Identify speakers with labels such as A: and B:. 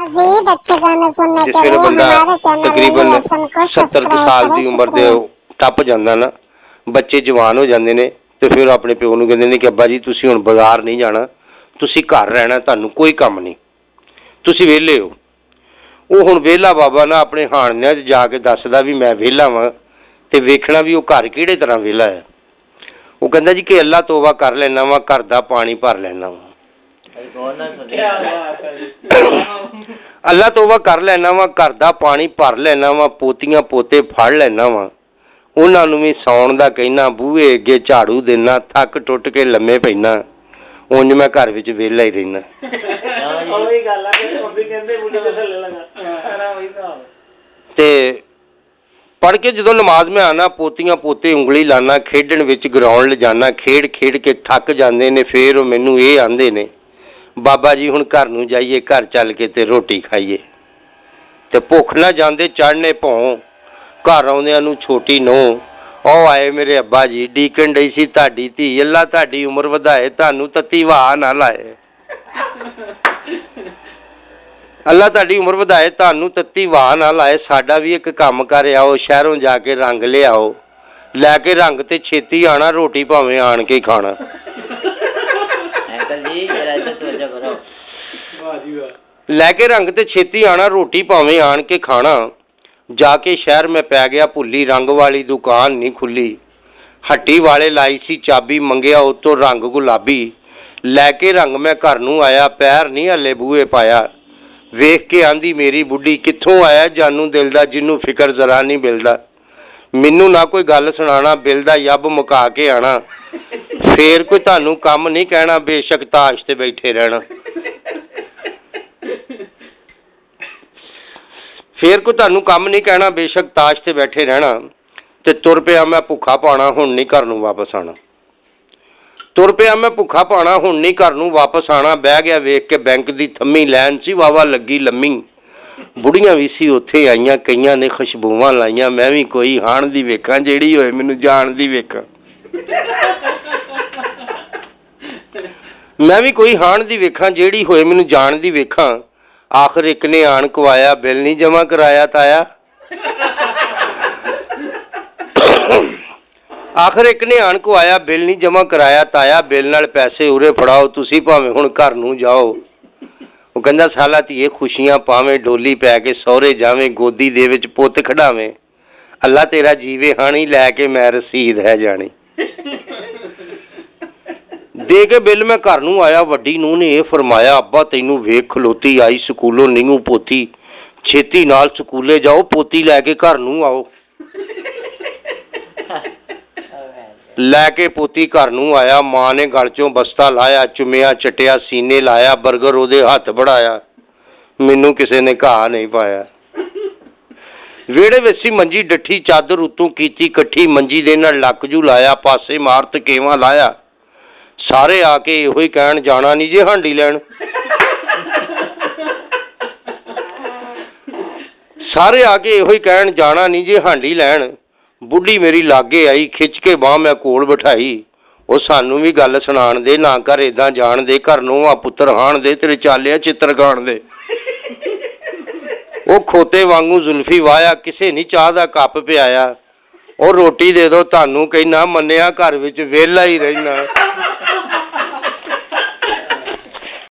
A: जिस वेले बंदा तकरीबन 70 साल की उम्र दे टप जांदा ना, बच्चे जवान हो जाते हैं, तो फिर अपने प्यो नूं कहंदे ने कि अब्बा जी तुसीं हुण बाजार नहीं जाना, तुसीं घर रहना, तुहानूं कोई काम नहीं, तुसीं वेले हो। वो हुण वेला बाबा ना अपने हाणिਆਂ 'ਚ जाके दसदा भी मैं वेला वां, ते वेखना भी वो घर किहड़े तरह वेला है। वो कहंदा जी कि अल्लाह तौबा कर लैना वा, घर दा पानी भर लैना वा, अल्लाह तौबा कर लैना वा, घर दा पानी भर लैना वा, पोतियां पोते फड़ लैना वा, उन्हां नूं भी सौण दा कहना, बूहे अगे झाड़ू देना, थक टुट के लम्मे पैना, उंज मैं घर विच वेला ही रहना। ते पढ़ के जदों नमाज में आना, पोतियां पोते उंगली लाना, खेडण विच ग्राउंड ले जाना, खेड खेड के थक जांदे ने, फिर मैनूं ये आंदे ने बाबा जी हुण घर नूं जाइए, घर चल के ते रोटी खाइए। ते भुख ना जांदे चढ़ने भौं, घर आउंदिआं नूं छोटी नूंह ओ आए मेरे अब्बा जी, डीकन डई सी तुहाडी धी, अल्लाह तुहाडी उम्र वधाए, तुहानूं तत्ती वाह ना लाए, अल्लाह तुहाडी उम्र वधाए, तुहानूं तत्ती वाह ना लाए, साडा भी एक काम कर आओ, शहरों जाके रंग लिआओ, लैके रंग ते छेती आना, रोटी भावें आण के खाना। लैके रंग ते छेती आना, रोटी भावें आण के खाना। जाके शहर में पै गया भुल्ली, रंग वाली दुकान नहीं खुली, हट्टी वाले लाई सी चाबी, मंगया उतो रंग गुलाबी, लैके रंग मैं घर नूं आया, पैर नहीं हले बूहे पाया, वेख के आंदी मेरी बुढ़ी, कित्थों आया जानू दिल दा, जिन्नू फिकर जरा नहीं मिलदा, मैनू ना कोई गल सुनाना, बिल दा यब मुका के आना, फिर कोई तुहानू काम नहीं कहना, बेशक ताश ते बैठे रहना, फिर कोई तुहानू काम नहीं कहना, बेशक ताश ते बैठे रहना। ते तुर पिया मैं भुखा पाना, हुण नहीं घर नूं वापस आना, तुर पिया मैं भुखा पाना, हुण नहीं घर नूं वापस आना। बह गया वेख के बैंक दी थम्मी, लैन सी वावा लगी लम्मी, बुढ़ियां भी सी उत्थे आईयां, कईयां ने खुशबूवां लाईयां, मैं भी कोई हाण दी वेखां, जेड़ी होए मैनूं जाण दी वेखां, मैं भी कोई हाण दी वेखां, जेड़ी होए मैनूं जाण दी वेखां। आखिर एक ने आण कवाया, बिल नहीं जमा कराया ताया, आखिर एक ने आण को आया, बिल नहीं जमा कराया ताया, बिल नाल पैसे उरे फड़ाओ, तुसी भावें हुण घर नूं जाओ। वो कहंदा साला धीए खुशियां पावें, डोली पै के सौरे जावें, गोदी दे विच पुੱਤ खड़ावें, अल्लाह तेरा जीवे हाणी, लैके मैं रसीद है जानी। दे के बिल मैं घर नूं आया, वड्डी नूंह ने यह फरमाया, अब्बा तैनूं वेख खलोती आई स्कूलों नींहू पोती, छेती नाल स्कूले जाओ, पोती लैके घर नूं आओ। लैके पोती घर नूं आया, मां ने गल चों बस्ता लाया, चुमिया चटिया सीने लाया, बर्गर ओदे हत्थ बढ़ाया, मैनूं किसे ने घाह नहीं पाया। वेड़े विच सी मंजी डठी, चादर उत्तों कीती कट्ठी, मंजी दे नाल लक जू लाया, पासे मार तकेवा लाया, सारे आके इहो ही कहण जाना नहीं जे हांडी लैण, सारे आके इहो ही कहण जाना नहीं जे हांडी लैण। बुढ़ी मेरी लागे आई, खिच के बांह मैं कोल बिठाई, वो सानू भी गल सुनाण दे, ना घर इदां जाण दे, घर नूंहां पुत्तर हाण दे, तेरे चालिया चित्र खाण दे। वो खोते वांगू जुल्फी वाया, किसे नहीं चाह दा कप पियाया, और रोटी दे दो तानू कहना, मन्निया घर विच वेला ही रहना।